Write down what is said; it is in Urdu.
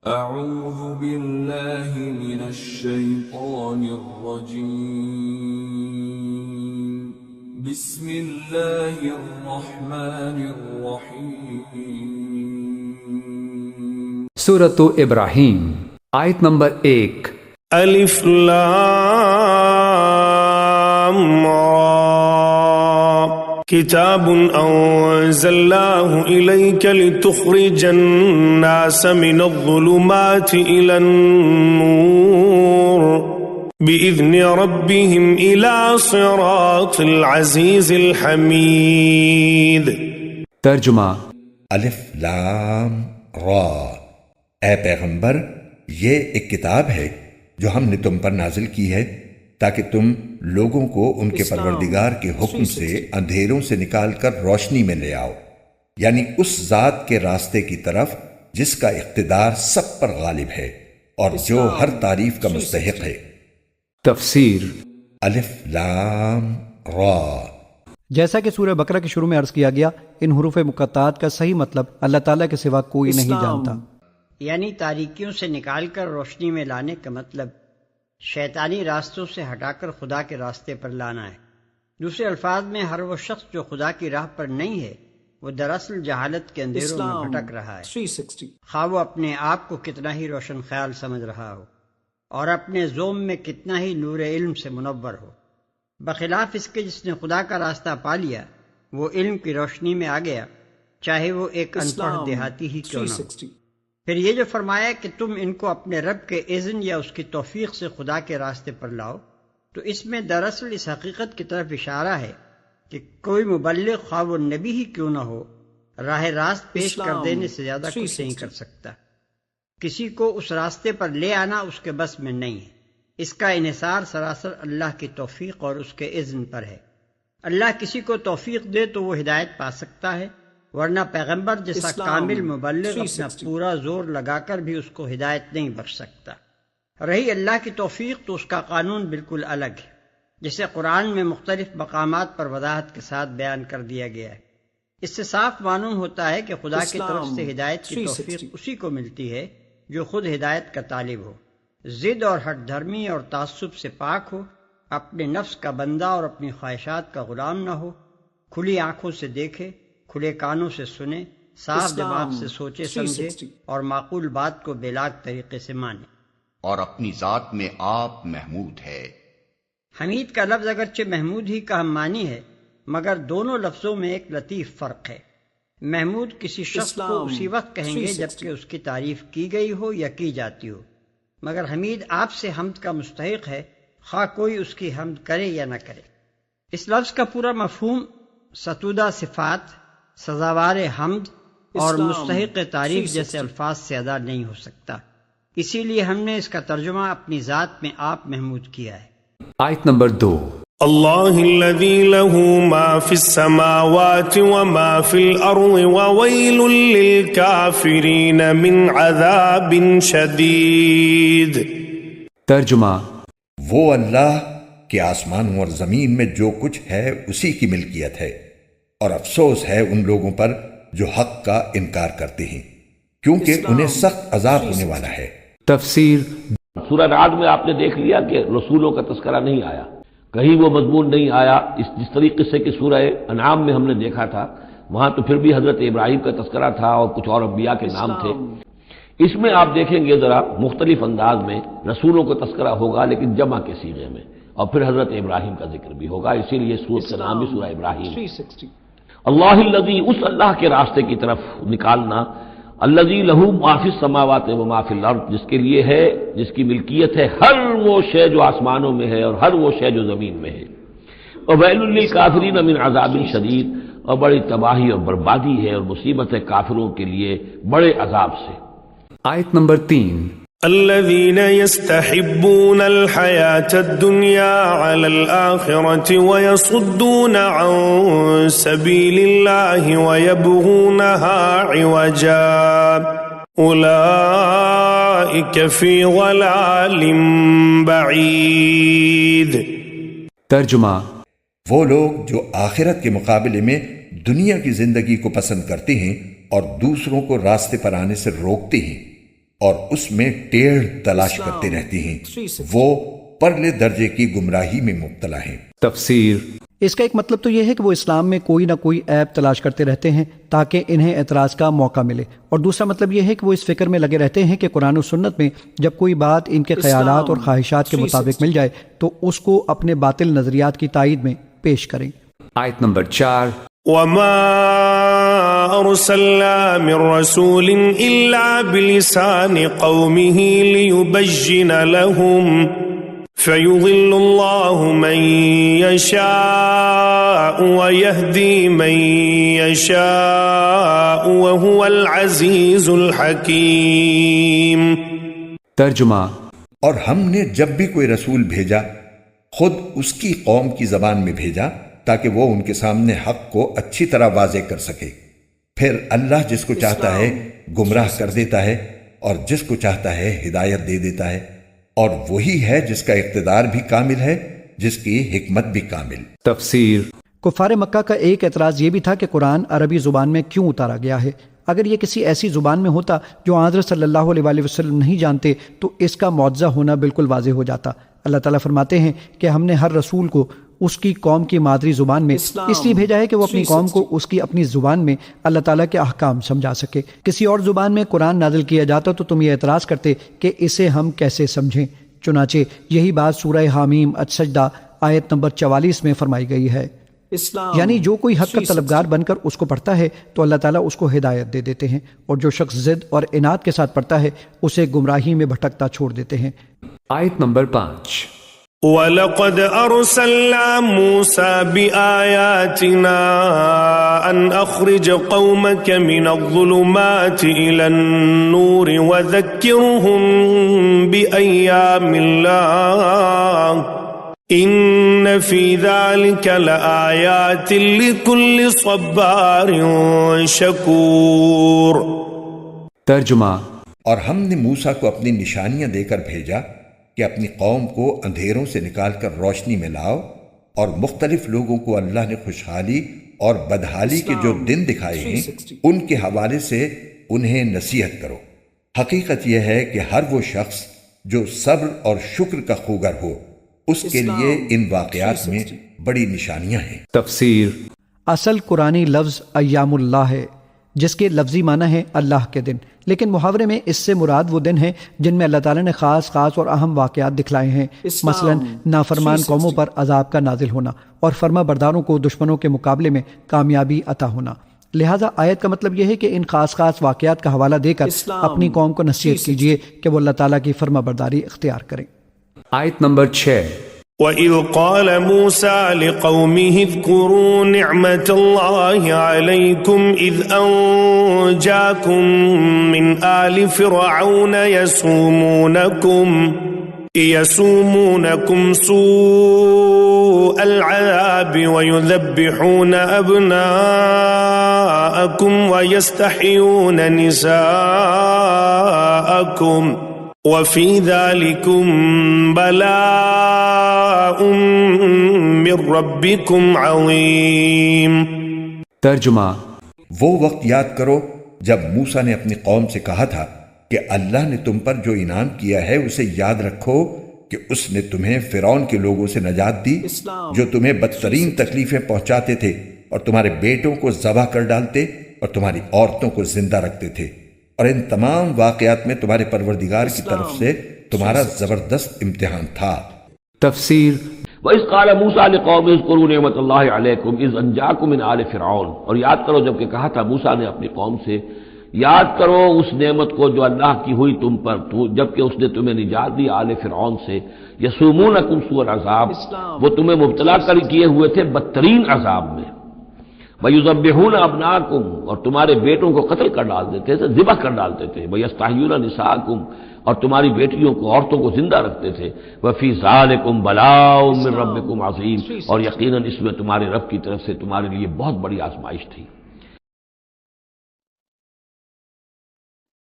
أعوذ بالله من الشيطان الرجيم. بسم الله الرحمن الرحيم. سورة ابراہیم آیت نمبر 1. الف لام را کتاب انزلناه الیک لتخرج الناس من الظلمات الى النور باذن ربهم الى صراط العزیز الحمید. ترجمہ: الف لام را، اے پیغمبر یہ ایک کتاب ہے جو ہم نے تم پر نازل کی ہے تاکہ تم لوگوں کو ان کے پروردگار کے حکم سے اندھیروں سے نکال کر روشنی میں لے آؤ، یعنی اس ذات کے راستے کی طرف جس کا اقتدار سب پر غالب ہے اور جو ہر تعریف کا مستحق ہے. تفسیر: الف لام را. جیسا کہ سورہ بقرہ کے شروع میں عرض کیا گیا، ان حروف مقطعات کا صحیح مطلب اللہ تعالیٰ کے سوا کوئی نہیں جانتا. یعنی تاریکیوں سے نکال کر روشنی میں لانے کا مطلب شیطانی راستوں سے ہٹا کر خدا کے راستے پر لانا ہے. دوسرے الفاظ میں ہر وہ شخص جو خدا کی راہ پر نہیں ہے وہ دراصل جہالت کے اندھیروں میں بھٹک رہا ہے، خواہ وہ اپنے آپ کو کتنا ہی روشن خیال سمجھ رہا ہو اور اپنے ذوم میں کتنا ہی نور علم سے منور ہو. بخلاف اس کے جس نے خدا کا راستہ پا لیا وہ علم کی روشنی میں آ گیا، چاہے وہ ایک ان پڑھ دیہاتی ہی کیوں نہ ہو. پھر یہ جو فرمایا کہ تم ان کو اپنے رب کے اذن یا اس کی توفیق سے خدا کے راستے پر لاؤ، تو اس میں دراصل اس حقیقت کی طرف اشارہ ہے کہ کوئی مبلغ خواہ وہ نبی ہی کیوں نہ ہو راہ راست پیش کر دینے سے زیادہ کچھ نہیں کر سکتا. کسی کو اس راستے پر لے آنا اس کے بس میں نہیں ہے. اس کا انحصار سراسر اللہ کی توفیق اور اس کے اذن پر ہے. اللہ کسی کو توفیق دے تو وہ ہدایت پا سکتا ہے، ورنہ پیغمبر جیسا کامل مبلغ اپنا پورا زور لگا کر بھی اس کو ہدایت نہیں بخش سکتا. رہی اللہ کی توفیق تو اس کا قانون بالکل الگ ہے، جسے قرآن میں مختلف مقامات پر وضاحت کے ساتھ بیان کر دیا گیا ہے. اس سے صاف معلوم ہوتا ہے کہ خدا کی طرف سے ہدایت کی توفیق اسی کو ملتی ہے جو خود ہدایت کا طالب ہو، ضد اور ہٹ دھرمی اور تعصب سے پاک ہو، اپنے نفس کا بندہ اور اپنی خواہشات کا غلام نہ ہو، کھلی آنکھوں سے دیکھے، کھلے کانوں سے سنے، صاف دماغ سے سوچے سمجھے اور معقول بات کو بلاگ طریقے سے مانے. اور اپنی ذات میں آپ محمود ہے. حمید کا لفظ اگرچہ محمود ہی کا ہم معنی ہے، مگر دونوں لفظوں میں ایک لطیف فرق ہے. محمود کسی شخص کو اسی وقت کہیں گے جبکہ اس کی تعریف کی گئی ہو یا کی جاتی ہو، مگر حمید آپ سے حمد کا مستحق ہے، خواہ کوئی اس کی حمد کرے یا نہ کرے. اس لفظ کا پورا مفہوم ستودہ صفات، سزاوار حمد اور مستحق تعریف جیسے الفاظ سے ادا نہیں ہو سکتا. اسی لیے ہم نے اس کا ترجمہ اپنی ذات میں آپ محمود کیا ہے. آیت نمبر 2. اللہ الذی له ما فی السماوات وما فی الارض وویل للکافرین من عذاب شدید. ترجمہ: وہ اللہ کہ آسمانوں اور زمین میں جو کچھ ہے اسی کی ملکیت ہے، اور افسوس ہے ان لوگوں پر جو حق کا انکار کرتے ہیں، کیونکہ انہیں سخت عذاب ہونے والا ہے. تفسیر: سورہ رعد میں آپ نے دیکھ لیا کہ رسولوں کا تذکرہ نہیں آیا، کہیں وہ مضمون نہیں آیا جس طریقے سے کہ سورہ انعام میں ہم نے دیکھا تھا، وہاں تو پھر بھی حضرت ابراہیم کا تذکرہ تھا اور کچھ اور انبیاء کے نام تھے. اس میں آپ دیکھیں گے ذرا مختلف انداز میں رسولوں کا تذکرہ ہوگا لیکن جمع کے صیغے میں، اور پھر حضرت ابراہیم کا ذکر بھی ہوگا، اسی لیے سورت کا نام بھی سورہ ابراہیم. اللہ الذی، اس اللہ کے راستے کی طرف نکالنا، الذی لہ ما فی السماوات و ما فی الارض، جس کے لیے ہے، جس کی ملکیت ہے ہر وہ شے جو آسمانوں میں ہے اور ہر وہ شے جو زمین میں ہے. وویل للکافرین من عذاب شدید، اور بڑی تباہی اور بربادی ہے اور مصیبت ہے کافروں کے لیے بڑے عذاب سے. آیت نمبر 3. الذين يستحبون الحياة الدنيا على الآخرة ويصدون عن سبيل الله ويبغونها عوجا أولئك في ضلال بعيد. ترجمہ: وہ لوگ جو آخرت کے مقابلے میں دنیا کی زندگی کو پسند کرتے ہیں اور دوسروں کو راستے پر آنے سے روکتے ہیں، اور اس میں ٹیڑھ تلاش کرتے رہتی ہیں، وہ پرلے درجے کی گمراہی میں مبتلا ہیں۔ تفسیر۔ اس کا ایک مطلب تو یہ ہے کہ وہ اسلام میں کوئی نہ کوئی عیب تلاش کرتے رہتے ہیں تاکہ انہیں اعتراض کا موقع ملے، اور دوسرا مطلب یہ ہے کہ وہ اس فکر میں لگے رہتے ہیں کہ قرآن و سنت میں جب کوئی بات ان کے خیالات اور خواہشات کے مطابق مل جائے تو اس کو اپنے باطل نظریات کی تائید میں پیش کریں۔ آیت نمبر 4۔ وما أرسلنا من رسول إلا بلسان قومه ليبين لهم فيضل الله من يشاء ويهدي من يشاء وهو العزيز الحكيم۔ ترجمہ۔ اور ہم نے جب بھی کوئی رسول بھیجا خود اس کی قوم کی زبان میں بھیجا تاکہ وہ ان کے سامنے حق کو اچھی طرح واضح کر سکے، پھر اللہ جس کو چاہتا ہے گمراہ کر دیتا ہے اور جس کو چاہتا ہے ہدایت دے دیتا ہے، اور وہی ہے جس کا اقتدار بھی کامل ہے، جس کی حکمت بھی کامل۔ تفسیر۔ کفار مکہ کا ایک اعتراض یہ بھی تھا کہ قرآن عربی زبان میں کیوں اتارا گیا ہے؟ اگر یہ کسی ایسی زبان میں ہوتا جو حضرت صلی اللہ علیہ وآلہ وسلم نہیں جانتے تو اس کا معجزہ ہونا بالکل واضح ہو جاتا۔ اللہ تعالیٰ فرماتے ہیں کہ ہم نے ہر رسول کو اس کی قوم کی مادری زبان میں اس لیے بھیجا ہے کہ وہ اپنی قوم کو اس کی اپنی زبان میں اللہ تعالیٰ کے احکام سمجھا سکے۔ کسی اور زبان میں قرآن نازل کیا جاتا تو تم یہ اعتراض کرتے کہ اسے ہم کیسے سمجھیں۔ چنانچہ یہی بات سورہ حامیم السجدہ آیت نمبر 44 میں فرمائی گئی ہے، یعنی جو کوئی حق کا طلبگار بن کر اس کو پڑھتا ہے تو اللہ تعالیٰ اس کو ہدایت دے دیتے ہیں، اور جو شخص ضد اور عناد کے ساتھ پڑھتا ہے اسے گمراہی میں بھٹکتا چھوڑ دیتے ہیں۔ آیت نمبر 5۔ وَلَقَدْ أَرْسَلْنَا مُوسَى بِآيَاتِنَا أَنْ أَخْرِجْ قَوْمَكَ مِنَ الظُّلُمَاتِ إِلَى النُّورِ وَذَكِّرْهُمْ بِأَيَّامِ اللَّهِ إِنَّ فِي ذَلِكَ لَآيَاتٍ لِكُلِّ صَبَّارٍ شَكُورٍ۔ ترجمہ۔ اور ہم نے موسیٰ کو اپنی نشانیاں دے کر بھیجا کہ اپنی قوم کو اندھیروں سے نکال کر روشنی میں لاؤ، اور مختلف لوگوں کو اللہ نے خوشحالی اور بدحالی کے جو دن دکھائے ہیں ان کے حوالے سے انہیں نصیحت کرو۔ حقیقت یہ ہے کہ ہر وہ شخص جو صبر اور شکر کا خوگر ہو اس کے لیے ان واقعات میں بڑی نشانیاں ہیں۔ تفسیر۔ اصل قرآنی لفظ ایام اللہ ہے جس کے لفظی معنی ہے اللہ کے دن، لیکن محاورے میں اس سے مراد وہ دن ہیں جن میں اللہ تعالیٰ نے خاص اور اہم واقعات دکھلائے ہیں، مثلا نافرمان قوموں پر عذاب کا نازل ہونا اور فرما برداروں کو دشمنوں کے مقابلے میں کامیابی عطا ہونا۔ لہٰذا آیت کا مطلب یہ ہے کہ ان خاص واقعات کا حوالہ دے کر اپنی قوم کو نصیحت کیجیے کہ وہ اللہ تعالیٰ کی فرما برداری اختیار کریں۔ آیت نمبر 6۔ وَإِذْ قَالَ مُوسَى لِقَوْمِهِ اذْكُرُوا نِعْمَةَ اللَّهِ عَلَيْكُمْ إِذْ أَنْجَاكُمْ مِنْ آلِ فِرْعَوْنَ يَسُومُونَكُمْ سُوءَ الْعَذَابِ وَيُذَبِّحُونَ أَبْنَاءَكُمْ وَيَسْتَحْيُونَ نِسَاءَكُمْ وَفِي ذَلِكُمْ بَلَاءٌ مِّن رَّبِّكُمْ عَظِيمٌ۔ ترجمہ۔ وہ وقت یاد کرو جب موسیٰ نے اپنی قوم سے کہا تھا کہ اللہ نے تم پر جو انعام کیا ہے اسے یاد رکھو کہ اس نے تمہیں فرعون کے لوگوں سے نجات دی جو تمہیں بدترین تکلیفیں پہنچاتے تھے اور تمہارے بیٹوں کو ذبح کر ڈالتے اور تمہاری عورتوں کو زندہ رکھتے تھے، اور ان تمام واقعات میں تمہارے پروردگار کی طرف سے تمہارا زبردست امتحان تھا۔ تفسیر۔ وَإِذْ قَالَ مُوسَىٰ لِقَوْمِهِ اذْكُرُوا نِعْمَةَ اللَّهِ عَلَيْكُمْ إِذْ أَنْجَاكُم مِّنْ آلِ فِرْعَوْنَ، اور یاد کرو جب کہ کہا تھا موسیٰ نے اپنی قوم سے، یاد کرو اس نعمت کو جو اللہ کی ہوئی تم پر جبکہ اس نے تمہیں نجات دی آل فرعون سے۔ یسومونکم سوء العذاب، وہ تمہیں مبتلا کر کیے ہوئے تھے بدترین عذاب میں۔ وَيُذَبِّحُونَ أَبْنَاءَكُمْ، اور تمہارے بیٹوں کو قتل کر ڈال دیتے تھے، ذبح کر ڈالتے تھے۔ وَيَسْتَحْيُونَ نِسَاءَكُمْ، اور تمہاری بیٹیوں کو عورتوں کو زندہ رکھتے تھے۔ وَفِي ذَلِكُمْ بَلَاءٌ مِّن رَّبِّكُمْ عَظِيمٌ، اور یقیناً اس میں تمہارے رب کی طرف سے تمہارے لیے بہت بڑی آزمائش تھی۔